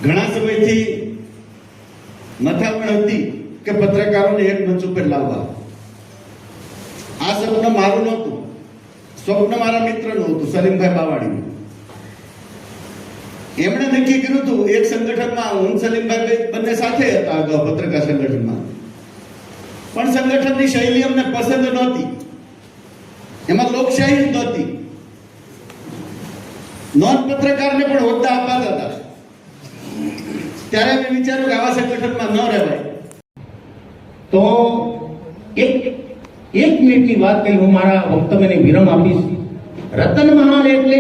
ઘણા સમયથી મથામણ હતી કે પત્રકારોને એક મંચ ઉપર લાવવા. આ સપનું મારું નહોતું, સ્વપ્ન મારા મિત્રનું હતું, સલીમભાઈ બાવાડીનું. એમણે નક્કી કર્યું હતું એક સંગઠનમાં, હું સલીમભાઈ બંને સાથે હતા અગાઉ પત્રકાર સંગઠનમાં, પણ સંગઠનની શૈલી અમને પસંદ નહોતી, એમાં લોકશાહી જ નહોતી. નોન પત્રકારને પણ હોદ્દા અપાતા હતા. ત્યારે મેં વિચાર્યું કે આવા સંગઠનમાં ન રહેવાય. તો એક મિનિટની વાત કહી હું મારા વક્તવ્યને વિરામ આપીશ. રતનમહાલ એટલે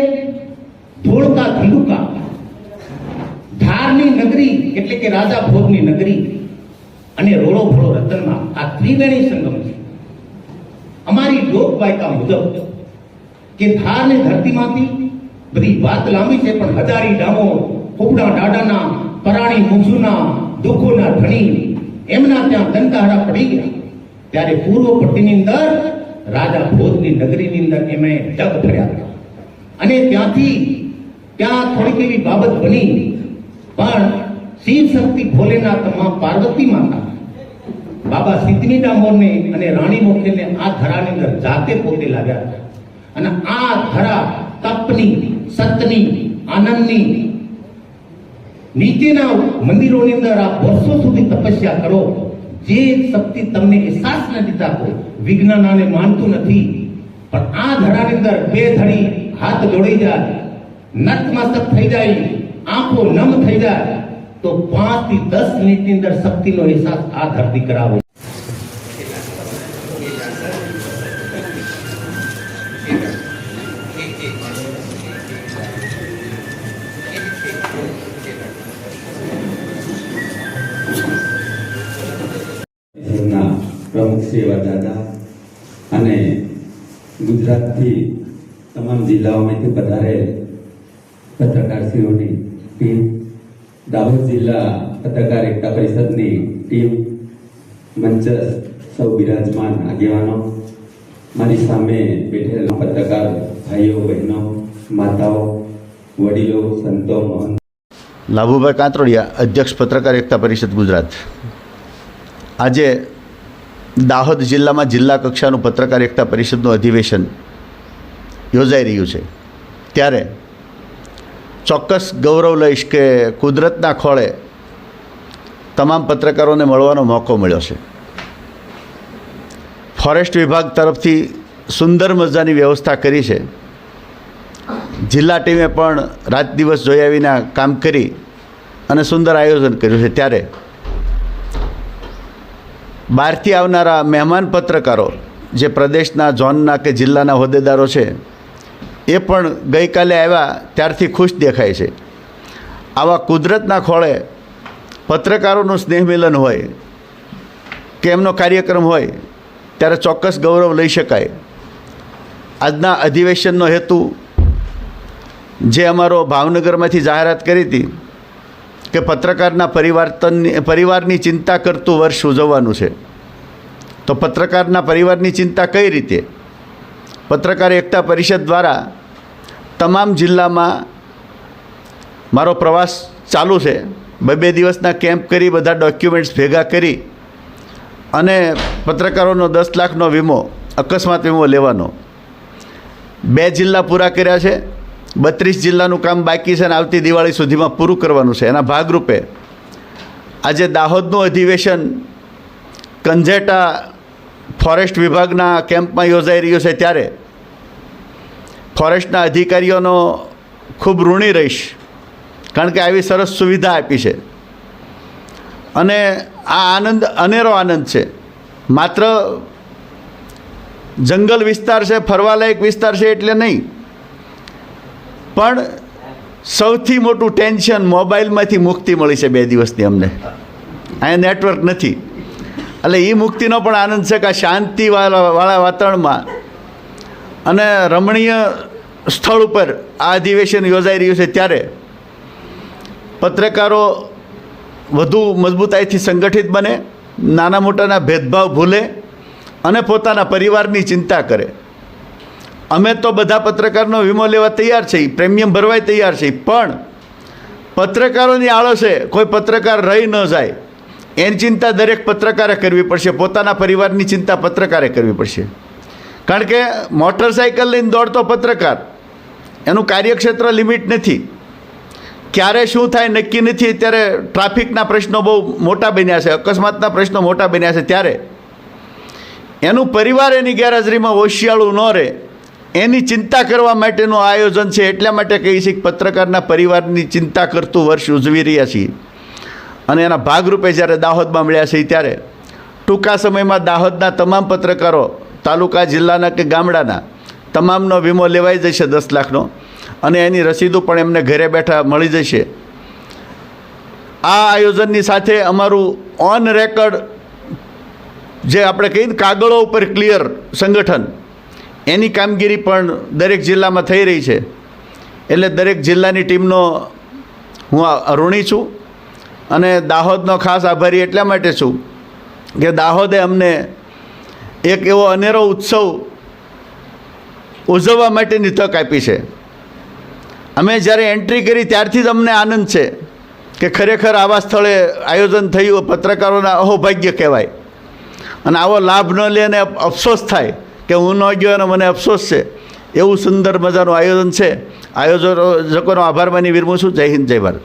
ધોળકા ધંધુકા, ધારની નગરી એટલે કે રાજા ભોગની નગરી, અને રોળો ભોળો રતનમાં. આ ત્રિવેણી સંગમ છે. અમારી લોકવાયકા મુજબ કે ધારની ધરતીમાંથી બધી વાત લાંબી છે, પણ હજારી ડામો, કુપડા ડાડાના, પરાણી મુંસુના, દુઃખોના ધણી એમના ત્યાં દંતાહારા પડી ગયા. ત્યારે પૂર્વ પટ્ટીની અંદર રાજા ભોજની નગરીની અંદર એમણે જગ ફર્યા હતા, અને ત્યાં થોડીક એવી બાબત બની. પણ શિવ શક્તિ ભોલેનાથમાં પાર્વતી માતા બાબા સિદ્ધની ડામોરને અને રાણી મોખેલને આ ધરાની અંદર જાતે પોતે લાવ્યા હતા. અને આ ધરા તપની, સતની, આનંદની, નીચેના મંદિરોની અંદર આ વર્ષો સુધી તપસ્યા કરો, જે શક્તિ તમને અહેસાસ નથી થતો. વિજ્ઞાન આને માનતું નથી, પણ આ ધરાની અંદર બે ધડી હાથ જોડાઈ જાય, નતમસ્તક થઈ જાય, આંખો નમ થઈ જાય, તો 5 થી 10 મિનિટની અંદર શક્તિનો અહેસાસ આ ધરતી કરાવે. પ્રમુખ સેવા દાદા અને ગુજરાતથી તમામ જિલ્લાઓમાંથી પધારેલ પત્રકારશ્રીઓની ટીમ, દાહોદ જિલ્લા પત્રકાર એકતા પરિષદની ટીમ, મંચ સૌ બિરાજમાન આગેવાનો, મારી સામે બેઠેલ પત્રકાર ભાઈઓ બહેનો, માતાઓ, વડીલો, સંતો, મહંત. લાભુભાઈ કાંતરોડિયા, અધ્યક્ષ પત્રકાર એકતા પરિષદ ગુજરાત. આજે દાહોદ જિલ્લામાં જિલ્લા કક્ષાનું પત્રકાર એકતા પરિષદનું અધિવેશન યોજાઈ રહ્યું છે. ત્યારે ચોક્કસ ગૌરવ લઈશ કે કુદરતના ખોળે તમામ પત્રકારોને મળવાનો મોકો મળ્યો છે. ફોરેસ્ટ વિભાગ તરફથી સુંદર મજાની વ્યવસ્થા કરી છે. જિલ્લા ટીમે પણ રાત દિવસ જોઈ આવીને કામ કરી અને સુંદર આયોજન કર્યું છે. ત્યારે બહારથી આવનારા મહેમાન પત્રકારો, જે પ્રદેશના, ઝોનના કે જિલ્લાના હોદ્દેદારો છે, એ પણ ગઈકાલે આવ્યા ત્યારથી ખુશ દેખાય છે. આવા કુદરતના ખોળે પત્રકારોનું સ્નેહ મિલન હોય કે એમનો કાર્યક્રમ હોય ત્યારે ચોક્કસ ગૌરવ લઈ શકાય. આજના અધિવેશનનો હેતુ જે અમારો ભાવનગરમાંથી જાહેરાત કરી હતી કે પત્રકારના પરિવારની ચિંતા કરતું વર્ષ ઉજવવાનું છે. તો પત્રકારના પરિવારની ચિંતા કઈ રીતે? પત્રકાર એકતા પરિષદ દ્વારા તમામ જિલ્લામાં મારો પ્રવાસ ચાલુ છે. 2 દિવસના કેમ્પ કરી, બધા ડોક્યુમેન્ટ્સ ભેગા કરી અને પત્રકારોનો 10 લાખનો વીમો, અકસ્માત વીમો લેવાનો. 2 જિલ્લા પૂરા કર્યા છે. 32 જિલ્લાનું કામ બાકી છે અને આવતી દિવાળી સુધીમાં પૂરું કરવાનું છે. એના ભાગરૂપે આજે દાહોદનું અધિવેશન કંજેટા ફોરેસ્ટ વિભાગના કેમ્પમાં યોજાઈ રહ્યું છે. ત્યારે ફોરેસ્ટના અધિકારીઓનો ખૂબ ઋણી રહીશ, કારણ કે આવી સરસ સુવિધા આપી છે. અને આ આનંદ, અનેરો આનંદ છે. માત્ર જંગલ વિસ્તાર છે, ફરવાલાયક વિસ્તાર છે એટલે નહીં, પણ સૌથી મોટું ટેન્શન મોબાઈલમાંથી મુક્તિ મળી છે 2 દિવસની અમને. અહીંયા નેટવર્ક નથી, એટલે એ મુક્તિનો પણ આનંદ છે કે આ શાંતિવાળા વાતાવરણમાં અને રમણીય સ્થળ ઉપર આ અધિવેશન યોજાઈ રહ્યું છે. ત્યારે પત્રકારો વધુ મજબૂતાઈથી સંગઠિત બને, નાના મોટાના ભેદભાવ ભૂલે અને પોતાના પરિવારની ચિંતા કરે. અમે તો બધા પત્રકારનો વીમો લેવા તૈયાર છીએ, પ્રીમિયમ ભરવાય તૈયાર છીએ, પણ પત્રકારોની આળસે કોઈ પત્રકાર રહી ન જાય એની ચિંતા દરેક પત્રકારે કરવી પડશે. પોતાના પરિવારની ચિંતા પત્રકારે કરવી પડશે. કારણ કે મોટરસાઇકલ લઈને દોડતો પત્રકાર, એનું કાર્યક્ષેત્ર લિમિટ નથી. ક્યારે શું થાય નક્કી નથી. અત્યારે ટ્રાફિકના પ્રશ્નો બહુ મોટા બન્યા છે, અકસ્માતના પ્રશ્નો મોટા બન્યા છે. ત્યારે એનું પરિવાર એની ગેરહાજરીમાં હોશિયાળું ન રહે એની ચિંતા કરવા માટેનું આયોજન છે. એટલા માટે કહીએ છીએ કે પત્રકારના પરિવારની ચિંતા કરતું વર્ષ ઉજવી રહ્યા છીએ. અને એના ભાગરૂપે જ્યારે દાહોદમાં મળ્યા છે ત્યારે ટૂંકા સમયમાં દાહોદના તમામ પત્રકારો, તાલુકા, જિલ્લાના કે ગામડાના તમામનો વીમો લેવાઈ જશે 10 લાખનો, અને એની રસીદો પણ એમને ઘરે બેઠા મળી જશે. આ આયોજનની સાથે અમારું ઓન રેકર્ડ જે આપણે કહીએ ને કાગળો ઉપર ક્લિયર સંગઠન, એની કામગીરી પણ દરેક જિલ્લામાં થઈ રહી છે. એટલે દરેક જિલ્લાની ટીમનો હું ઋણી છું અને દાહોદનો ખાસ આભારી એટલા માટે છું કે દાહોદે અમને એક એવો અનેરો ઉત્સવ ઉજવવા માટેની તક આપી છે. અમે જ્યારે એન્ટ્રી કરી ત્યારથી જ અમને આનંદ છે કે ખરેખર આવા સ્થળે આયોજન થયું પત્રકારોના અહોભાગ્ય કહેવાય. અને આવો લાભ ન લે અને અફસોસ થાય કે હું ન ગયો અને મને અફસોસ છે. એવું સુંદર મજાનું આયોજન છે. આયોજકોનો આભાર માની વિરમું છું. જય હિન્દ, જય ભારત.